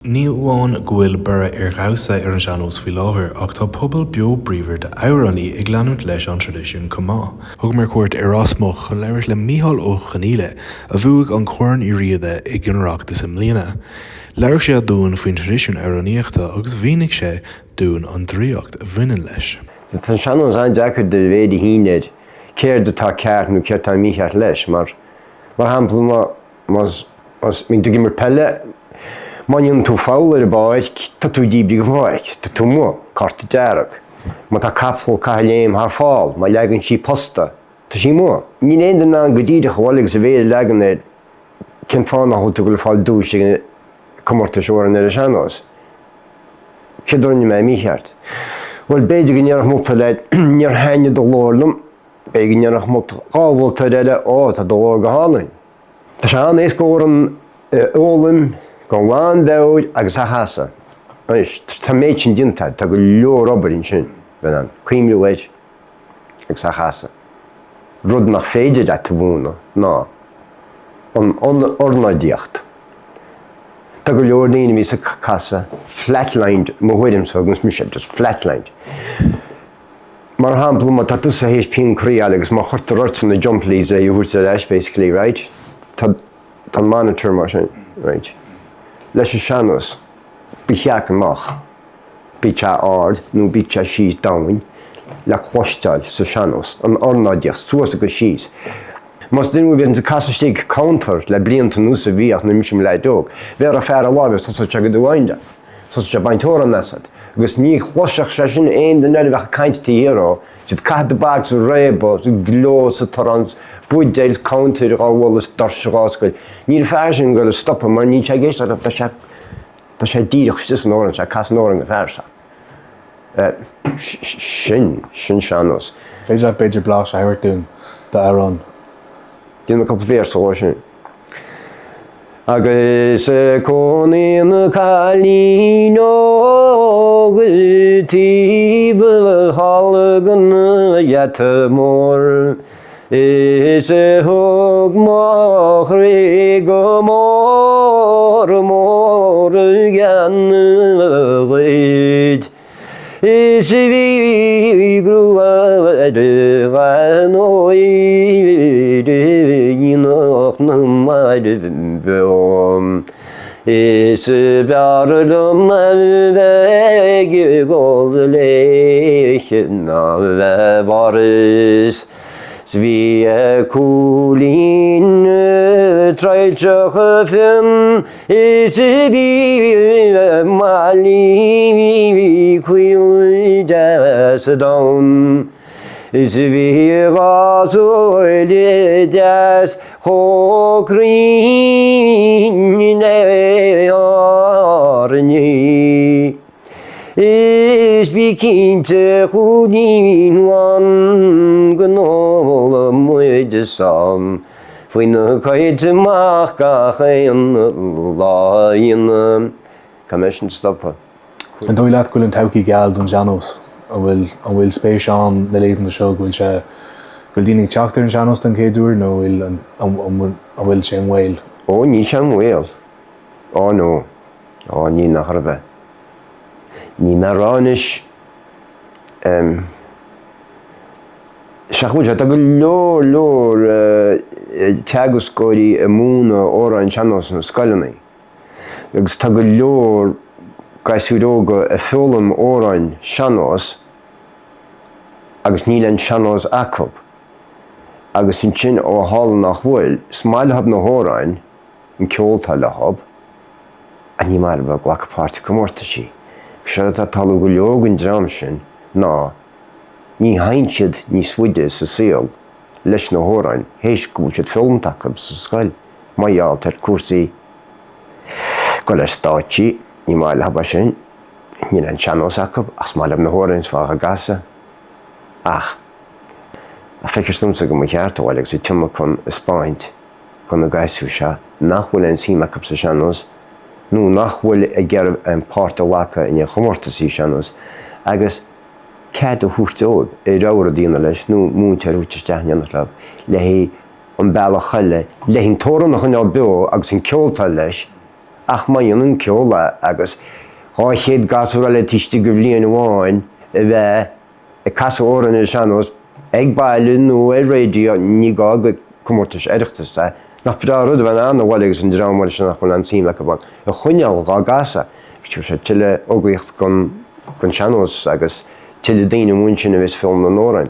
Ní bháin go bhfuil borradh ar ghabhsa ar an seanós faoi láthair ach tá pobal beo bríomhar de amhránaí ag leanúint leis an traidisiún chumá. Thug mar cuairt ar Erasmus chun labhair le Micheál Ó Confhaola a bhuaigh an Corn Uí Riada ag ginnearachtas mbliana. Labhair sé dúinn faoin traidisiún amhránaíochta agus bhíonnig sé dúinn an draíocht a bhaineann leis. Tá seanós an deachar de bhéad híinead céir de tá ceart nó céir tá Micheál leis mar hampla mín do gimar pelle Micheál Ó Confhaola ar bhaineann tá tú díobh go bhaineann, tá tú mó carta dearach. Má tá capfol cailéim thar fáil, má leagann sí posta, tá sí mó. Ní éidir ná go díide chomhaigh sa bhéad leagan é cin fána tú go le fáil dúis ag comórta seoran ar a seanós. Céadúirne mé Micheál. Bhfuil beidir go ndearach molta le níor haine do lórlam, beidir go ndearach molta gábhfuilta réile tá do lór go hálainn. Tá sé an éascóir an ólam go bháin dóid agus a háasa. Tá méid sin dinta, tá go leor obairinn sin bhean cuimliú éid agus a háasa. Rud nach féidir a tá bhúna ná an ornáidíocht. Tá go leor daoine mí sa casa flatlined mo bhuidim so agus mi sé just flatlined. Mar hampla má tá tú sa héis pín críal agus má chuirta ruirta na jumplís a dúirta leis basically, right? Tá monitor mar sin, right? Leis a seanós, bí cheach amach, bí te ard nó bí te síos dúinn le chluisteáil sa seanós, an ornáidíocht, suas go síos. Mas dyn nhw fydd yn casa stig counter le blianta nhw sa fiach na misim le dog. Fer a fer a wafir sos o teg y dwyinda. Sos o baint o'r nesad. Agus ni chlosiach se sy'n ein dyn nid fach caint ti hero. Sydd cad y bag sy'n rebo, sy'n glo sy'n torans, bwyd deils counter o wol ys dorsio osgwyd. Ni'r fer sy'n gael y stopa, mar ni teg eis ar da se dyrach sys yn oran, se cas yn oran y fer sa. Sin sianos. Beidir blas a hairt dún da Éirinn. Dyn nhw'n cael fer so sy'n. Agus conin calin o gyti bhalgan yatmor is hog machrig mor gan gyd is vi gruad ganoi nog maid beom is bearlum weg gold lechen na varis Svi kulin traidisiún is vi mali quil das down is vi gasoil das hokrin arni is begin to hudin one gnol muid sam faoin caid mach gachain láin commission stoppa. An dói leat gúil an todhchaí geal don seanós a bhfuil spéis an na léit na seo gúil sé gúil dínig teachtar an seanós den céadúir nó bhfuil sé an bhfuil. Ó ní sé an bhfuil. Ó nó. Ó ní nach bheith. Ní marránis Seachúid tá go leor teaguscóirí múna óra an seanós na scoileanna. Agus tá go leor gaisúdóga a feolam óráin seanós agus ní len seanós acab. Agus sin sin ó hála nach bhfuil smailthab na hóráin an ceoltá lethab a ní mar bheith ghlachapáirte comórta sí. Se tá talú go leogann drám sin ná ní haintsiad ní suide sa síal leis na hóráin héis gúil siad filmtachab sa scoil. Micheál tar cuasaí go leis stáití ní máil haba sin ní len seanós acab as máilab na hóráin sfácha gasa. Ach, a feicirstúmsa go cheartháil agus tioma chun Spáint chun na gaisú se nachhfuil an síim acab sa seanós nó nachhfuil a gcearbh an páirt amhacha in chomórtasí seanós agus cead a thuairteóid I ráir a dtíana leis nó múntear úteteach neanach le hí an bail a chaile le hín tóran nach an beo agus an ceolta leis ach bhaineann ceola agus há chéad gasú le tiste go bblion amháin a bheith I casú óran is seanós ag bailún nó radio ní gá go cummórtas éireachtas nach bra rud bheith anna bhhailgus an drámhair sin nach chun an tíime go bhain. A chuineáil gá gasa, tú sé tuile ógaíocht gon seanós agus tuile daoine múin sin a bheits film na nórain.